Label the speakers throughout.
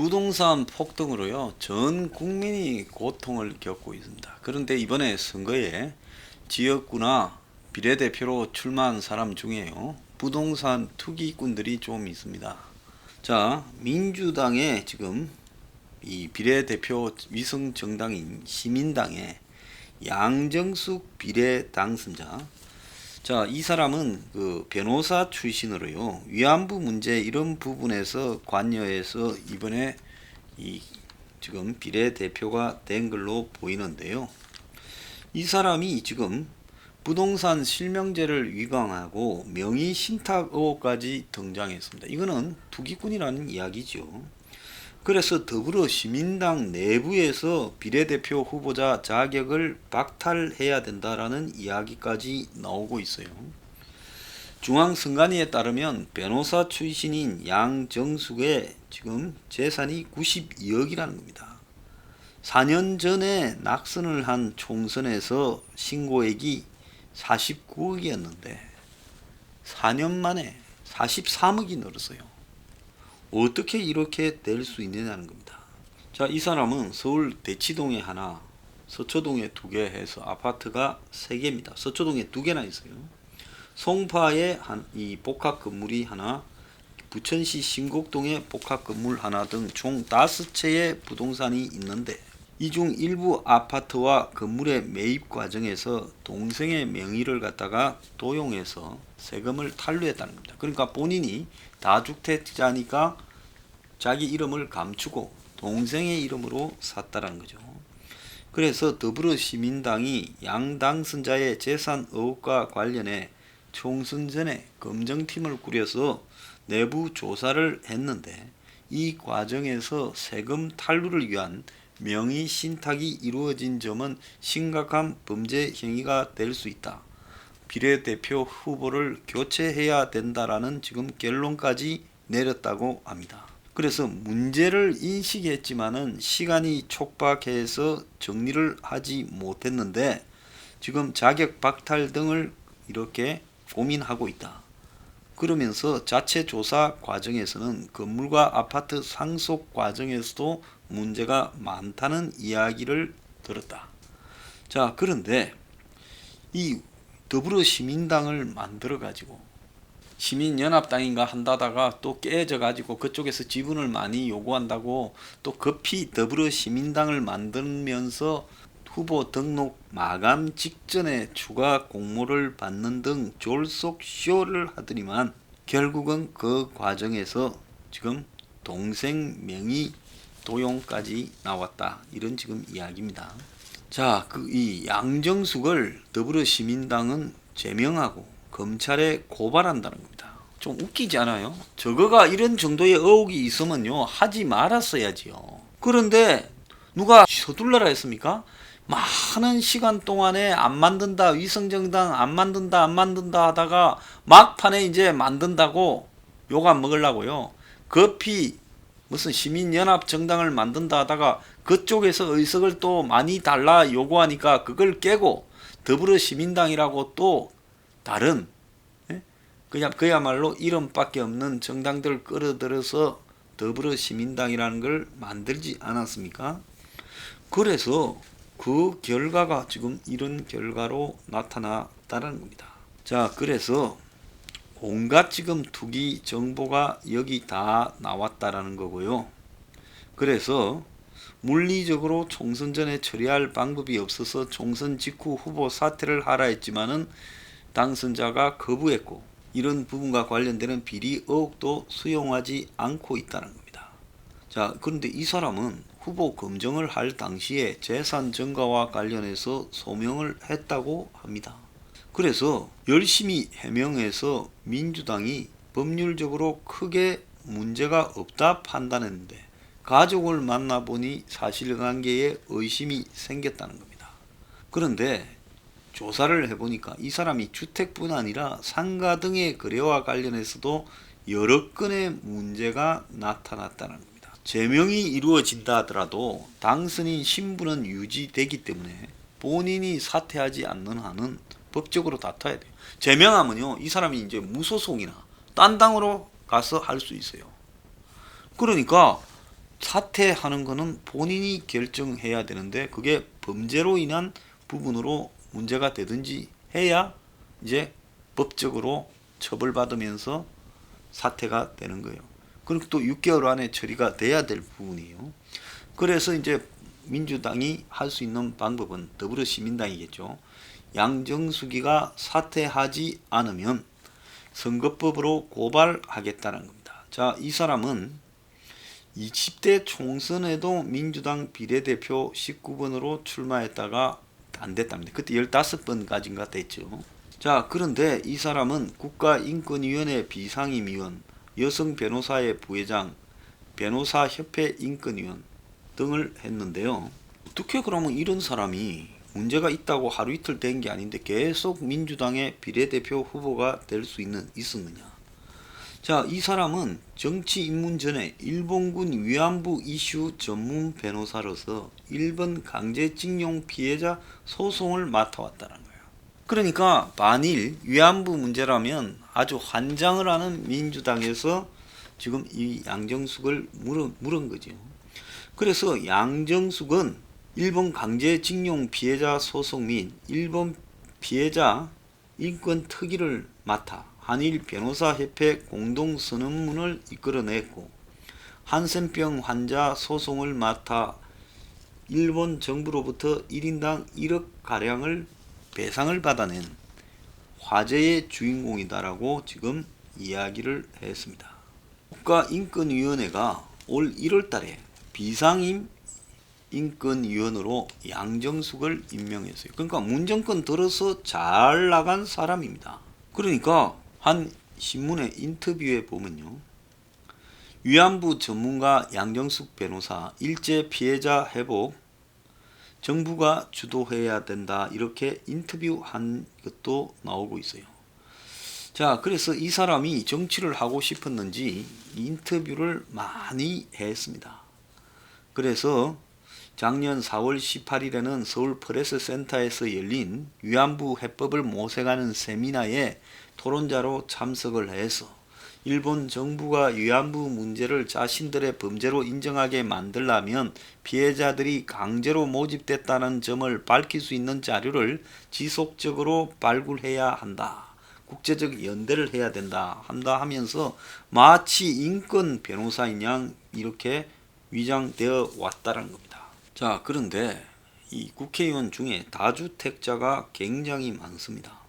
Speaker 1: 부동산 폭등으로요, 전 국민이 고통을 겪고 있습니다. 그런데 이번에 선거에 지역구나 비례대표로 출마한 사람 중에요, 부동산 투기꾼들이 좀 있습니다. 자, 민주당의 지금 이 비례대표 위성 정당인 시민당의 양정숙 비례 당선자. 자, 이 사람은 그 변호사 출신으로요, 위안부 문제 이런 부분에서 관여해서 이번에 이 지금 비례대표가 된 걸로 보이는데요. 이 사람이 지금 부동산 실명제를 위반하고 명의 신탁 의혹까지 등장했습니다. 이거는 투기꾼이라는 이야기죠. 그래서 더불어시민당 내부에서 비례대표 후보자 자격을 박탈해야 된다라는 이야기까지 나오고 있어요. 중앙선관위에 따르면 변호사 출신인 양정숙의 지금 재산이 92억이라는 겁니다. 4년 전에 낙선을 한 총선에서 신고액이 49억이었는데 4년 만에 43억이 늘었어요. 어떻게 이렇게 될 수 있느냐는 겁니다. 자, 이 사람은 서울 대치동에 하나, 서초동에 2개 해서 아파트가 3개입니다. 서초동에 2개나 있어요. 송파에 이 복합 건물이 하나, 부천시 신곡동에 복합 건물 하나 등 총 5채의 부동산이 있는데, 이 중 일부 아파트와 건물의 매입 과정에서 동생의 명의를 갖다가 도용해서 세금을 탈루했다는 겁니다. 그러니까 본인이 다주택자니까 자기 이름을 감추고 동생의 이름으로 샀다는 거죠. 그래서 더불어시민당이 양 당선자의 재산 의혹과 관련해 총선 전에 검증팀을 꾸려서 내부 조사를 했는데, 이 과정에서 세금 탈루를 위한 명의 신탁이 이루어진 점은 심각한 범죄 행위가 될 수 있다. 비례대표 후보를 교체해야 된다라는 지금 결론까지 내렸다고 합니다. 그래서 문제를 인식했지만은 시간이 촉박해서 정리를 하지 못했는데 지금 자격 박탈 등을 이렇게 고민하고 있다. 그러면서 자체 조사 과정에서는 건물과 아파트 상속 과정에서도 문제가 많다는 이야기를 들었다. 자, 그런데 이 더불어시민당을 만들어 가지고 시민연합당인가 한다다가 또 깨져 가지고 그쪽에서 지분을 많이 요구한다고 또 급히 더불어시민당을 만들면서 후보 등록 마감 직전에 추가 공모를 받는 등 졸속 쇼를 하더니만 결국은 그 과정에서 지금 동생 명의 도용까지 나왔다, 이런 지금 이야기입니다. 자, 이 양정숙을 더불어시민당은 제명하고 검찰에 고발한다는 겁니다. 좀 웃기지 않아요? 저거가 이런 정도의 의혹이 있으면요, 하지 말았어야지요. 그런데 누가 서둘러라 했습니까? 많은 시간 동안에 안 만든다, 위성정당 안 만든다 하다가 막판에 이제 만든다고 욕 안 먹으려고요, 급히 무슨 시민연합 정당을 만든다 하다가 그쪽에서 의석을 또 많이 달라 요구하니까 그걸 깨고 더불어시민당이라고 또 다른, 그냥 그야말로 이름밖에 없는 정당들을 끌어들여서 더불어시민당이라는 걸 만들지 않았습니까? 그래서 그 결과가 지금 이런 결과로 나타났다는 겁니다. 자, 그래서 온갖 지금 투기 정보가 여기 다 나왔다라는 거고요. 그래서 물리적으로 총선 전에 처리할 방법이 없어서 총선 직후 후보 사퇴를 하라 했지만은 당선자가 거부했고, 이런 부분과 관련되는 비리 의혹도 수용하지 않고 있다는 겁니다. 자, 그런데 이 사람은 후보 검증을 할 당시에 재산 증가와 관련해서 소명을 했다고 합니다. 그래서 열심히 해명해서 민주당이 법률적으로 크게 문제가 없다 판단했는데 가족을 만나보니 사실관계에 의심이 생겼다는 겁니다. 그런데 조사를 해보니까 이 사람이 주택뿐 아니라 상가 등의 거래와 관련해서도 여러 건의 문제가 나타났다는 겁니다. 제명이 이루어진다 하더라도 당선인 신분은 유지되기 때문에 본인이 사퇴하지 않는 한은 법적으로 다퉈야 돼요. 제명하면요, 이 사람이 이제 무소속이나 딴 당으로 가서 할 수 있어요. 그러니까 사퇴하는 거는 본인이 결정해야 되는데 그게 범죄로 인한 부분으로 문제가 되든지 해야 이제 법적으로 처벌받으면서 사퇴가 되는 거예요. 그리고 또 6개월 안에 처리가 돼야 될 부분이에요. 그래서 이제 민주당이 할 수 있는 방법은 더불어시민당이겠죠. 양정숙이가 사퇴하지 않으면 선거법으로 고발하겠다는 겁니다. 자, 이 사람은 20대 총선에도 민주당 비례대표 19번으로 출마했다가 안 됐답니다. 그때 15번까지인가 됐죠. 자, 그런데 이 사람은 국가인권위원회 비상임위원, 여성변호사의 부회장, 변호사협회 인권위원 등을 했는데요. 어떻게 그러면 이런 사람이 문제가 있다고 하루 이틀 된 게 아닌데 계속 민주당의 비례대표 후보가 될 수 있었느냐. 자, 이 사람은 정치 입문 전에 일본군 위안부 이슈 전문 변호사로서 일본 강제징용 피해자 소송을 맡아왔다는 거예요. 그러니까 만일 위안부 문제라면 아주 환장을 하는 민주당에서 지금 이 양정숙을 물은 거죠. 그래서 양정숙은 일본 강제징용 피해자 소송 및 일본 피해자 인권 특위를 맡아 한일 변호사협회 공동선언문을 이끌어냈고 한센병 환자 소송을 맡아 일본 정부로부터 1인당 1억가량을 배상을 받아낸 화제의 주인공이다라고 지금 이야기를 했습니다. 국가인권위원회가 올 1월 달에 비상임 인권위원으로 양정숙을 임명했어요. 그러니까 문정권 들어서 잘 나간 사람입니다. 그러니까 한 신문의 인터뷰에 보면요. 위안부 전문가 양정숙 변호사 일제 피해자 회복 정부가 주도해야 된다 이렇게 인터뷰한 것도 나오고 있어요. 자, 그래서 이 사람이 정치를 하고 싶었는지 인터뷰를 많이 했습니다. 그래서 작년 4월 18일에는 서울 프레스센터에서 열린 위안부 해법을 모색하는 세미나에 토론자로 참석을 해서 일본 정부가 위안부 문제를 자신들의 범죄로 인정하게 만들려면 피해자들이 강제로 모집됐다는 점을 밝힐 수 있는 자료를 지속적으로 발굴해야 한다. 국제적 연대를 해야 된다 하면서 마치 인권 변호사인 양 이렇게 위장되어 왔다는 겁니다. 자, 그런데 이 국회의원 중에 다주택자가 굉장히 많습니다.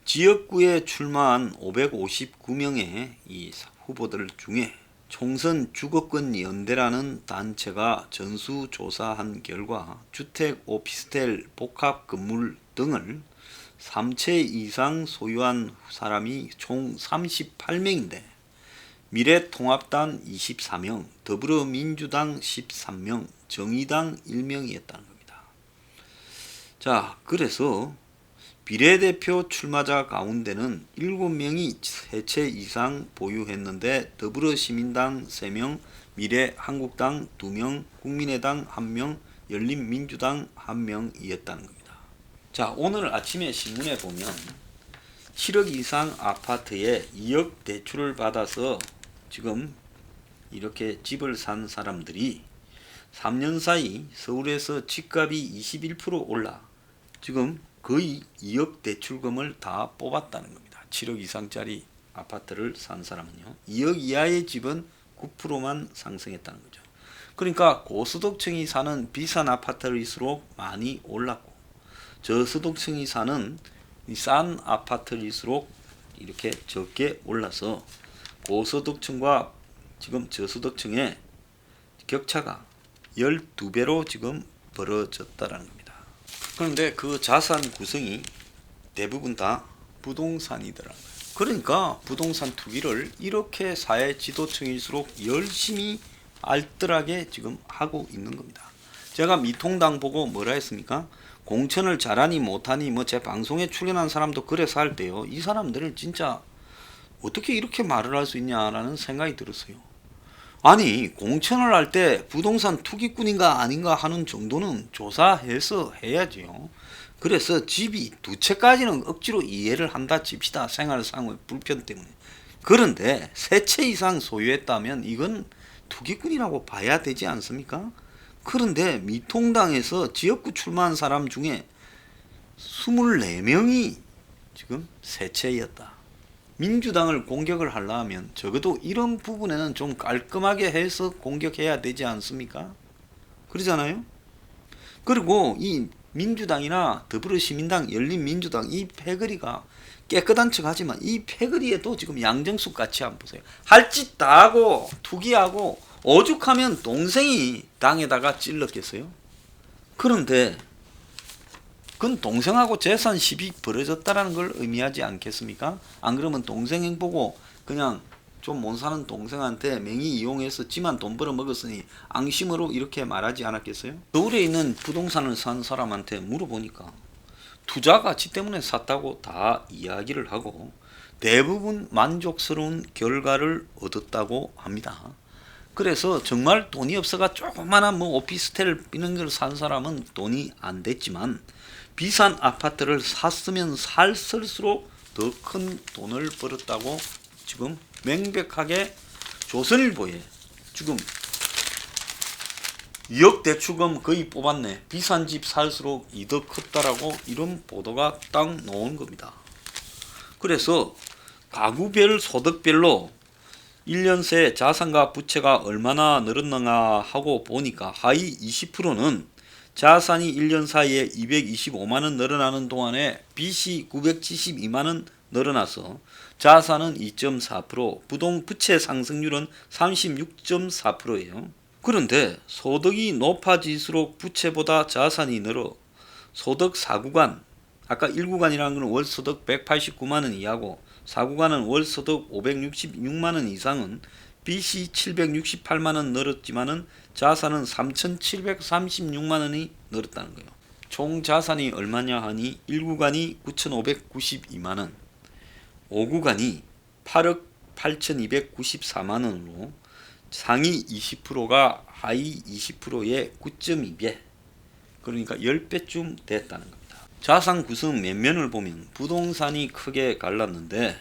Speaker 1: 지역구에 출마한 559명의 이 후보들 중에 총선 주거권 연대라는 단체가 전수조사한 결과 주택, 오피스텔, 복합 건물 등을 3채 이상 소유한 사람이 총 38명인데 미래통합당 24명, 더불어민주당 13명, 정의당 1명이었다는 겁니다. 자, 그래서 비례대표 출마자 가운데는 7명이 3채 이상 보유했는데 더불어시민당 3명, 미래한국당 2명, 국민의당 1명, 열린민주당 1명이었다는 겁니다. 자, 오늘 아침에 신문에 보면 7억 이상 아파트에 2억 대출을 받아서 지금 이렇게 집을 산 사람들이 3년 사이 서울에서 집값이 21% 올라 지금 거의 2억 대출금을 다 뽑았다는 겁니다. 7억 이상짜리 아파트를 산 사람은요. 2억 이하의 집은 9%만 상승했다는 거죠. 그러니까 고소득층이 사는 비싼 아파트일수록 많이 올랐고 저소득층이 사는 싼 아파트일수록 이렇게 적게 올라서 고소득층과 지금 저소득층의 격차가 12배로 지금 벌어졌다는 겁니다. 그런데 그 자산 구성이 대부분 다 부동산이더라고요. 그러니까 부동산 투기를 이렇게 사회 지도층일수록 열심히 알뜰하게 지금 하고 있는 겁니다. 제가 미통당 보고 뭐라 했습니까? 공천을 잘하니 못하니 뭐 제 방송에 출연한 사람도 그래서 할 때요. 이 사람들을 진짜 어떻게 이렇게 말을 할 수 있냐라는 생각이 들었어요. 아니, 공천을 할 때 부동산 투기꾼인가 아닌가 하는 정도는 조사해서 해야지요. 그래서 집이 2채까지는 억지로 이해를 한다 칩시다. 생활상의 불편 때문에. 그런데 3채 이상 소유했다면 이건 투기꾼이라고 봐야 되지 않습니까? 그런데 미통당에서 지역구 출마한 사람 중에 24명이 지금 세체였다. 민주당을 공격을 하려면 적어도 이런 부분에는 좀 깔끔하게 해서 공격해야 되지 않습니까? 그러잖아요. 그리고 이 민주당이나 더불어시민당, 열린민주당 이 패거리가 깨끗한 척 하지만 이 패거리에도 지금 양정숙 같이 한번 보세요. 할 짓 다 하고 투기하고 오죽하면 동생이 당에다가 찔렀겠어요. 그런데 그건 동생하고 재산 시비 벌어졌다라는 걸 의미하지 않겠습니까? 안 그러면 동생 보고 그냥 좀 못 사는 동생한테 명의 이용해서 지만 돈 벌어 먹었으니 앙심으로 이렇게 말하지 않았겠어요? 서울에 있는 부동산을 산 사람한테 물어보니까 투자 가치 때문에 샀다고 다 이야기를 하고 대부분 만족스러운 결과를 얻었다고 합니다. 그래서 정말 돈이 없어가 조그마한 뭐 오피스텔 이런 걸 산 사람은 돈이 안 됐지만 비싼 아파트를 샀으면 살수록 더 큰 돈을 벌었다고 지금 명백하게 조선일보에 지금 2억 대출금 거의 뽑았네. 비싼 집 살수록 이득 컸다라고 이런 보도가 딱 나온 겁니다. 그래서 가구별 소득별로 1년 새 자산과 부채가 얼마나 늘었는가 하고 보니까 하위 20%는 자산이 1년 사이에 225만원 늘어나는 동안에 빚이 972만원 늘어나서 자산은 2.4%, 부채 상승률은 36.4%예요. 그런데 소득이 높아질수록 부채보다 자산이 늘어 소득 4구간, 아까 1구간이라는 것은 월소득 189만원 이하고 4구간은 월소득 566만원 이상은 빚이 768만원 늘었지만은 자산은 3,736만원이 늘었다는 거예요. 총 자산이 얼마냐 하니 1구간이 9,592만원, 5구간이 8억 8,294만원으로 상위 20%가 하위 20%의 9.2배, 그러니까 10배쯤 됐다는 겁니다. 자산 구성 면면을 보면 부동산이 크게 갈랐는데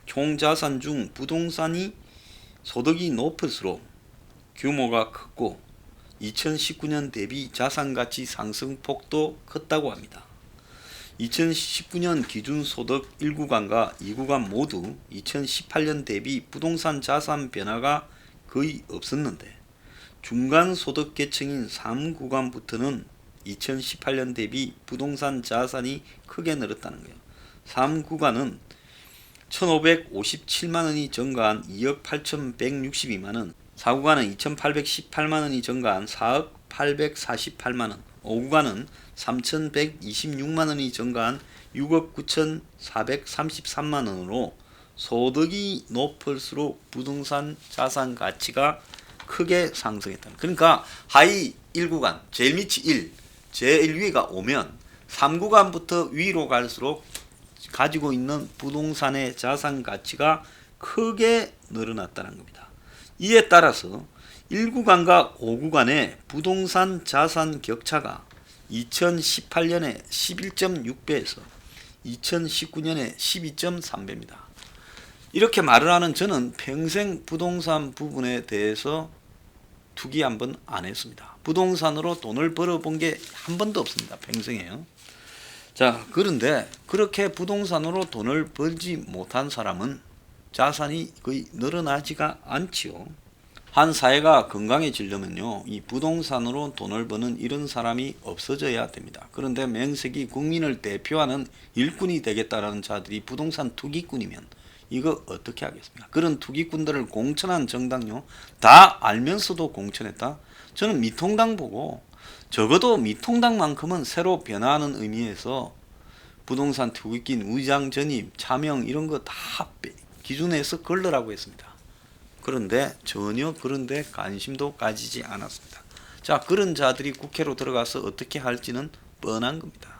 Speaker 1: 총 자산 중 부동산이 소득이 높을수록 규모가 컸고 2019년 대비 자산가치 상승폭도 컸다고 합니다. 2019년 기준소득 1구간과 2구간 모두 2018년 대비 부동산 자산 변화가 거의 없었는데 중간소득 계층인 3구간부터는 2018년 대비 부동산 자산이 크게 늘었다는 거예요. 3구간은 1,557만원이 증가한 2억 8,162만원, 4구간은 2,818만원이 증가한 4억 848만원, 5구간은 3,126만원이 증가한 6억 9,433만원으로 소득이 높을수록 부동산 자산 가치가 크게 상승했다. 그러니까 하위 1구간, 제일 밑이 1, 제일 위가 오면 3구간부터 위로 갈수록 가지고 있는 부동산의 자산 가치가 크게 늘어났다는 겁니다. 이에 따라서 1구간과 5구간의 부동산 자산 격차가 2018년에 11.6배에서 2019년에 12.3배입니다. 이렇게 말을 하는 저는 평생 부동산 부분에 대해서 투기 한번 안 했습니다. 부동산으로 돈을 벌어본 게 한 번도 없습니다. 평생에요. 자, 그런데 그렇게 부동산으로 돈을 벌지 못한 사람은 자산이 거의 늘어나지가 않지요. 한 사회가 건강해지려면요, 이 부동산으로 돈을 버는 이런 사람이 없어져야 됩니다. 그런데 명색이 국민을 대표하는 일꾼이 되겠다라는 자들이 부동산 투기꾼이면 이거 어떻게 하겠습니까? 그런 투기꾼들을 공천한 정당요, 다 알면서도 공천했다? 저는 미통당 보고 적어도 미통당만큼은 새로 변화하는 의미에서 부동산 투기꾼 의장 전입, 차명 이런 거 다 기준에서 걸러라고 했습니다. 그런데 전혀 그런데 관심도 가지지 않았습니다. 자, 그런 자들이 국회로 들어가서 어떻게 할지는 뻔한 겁니다.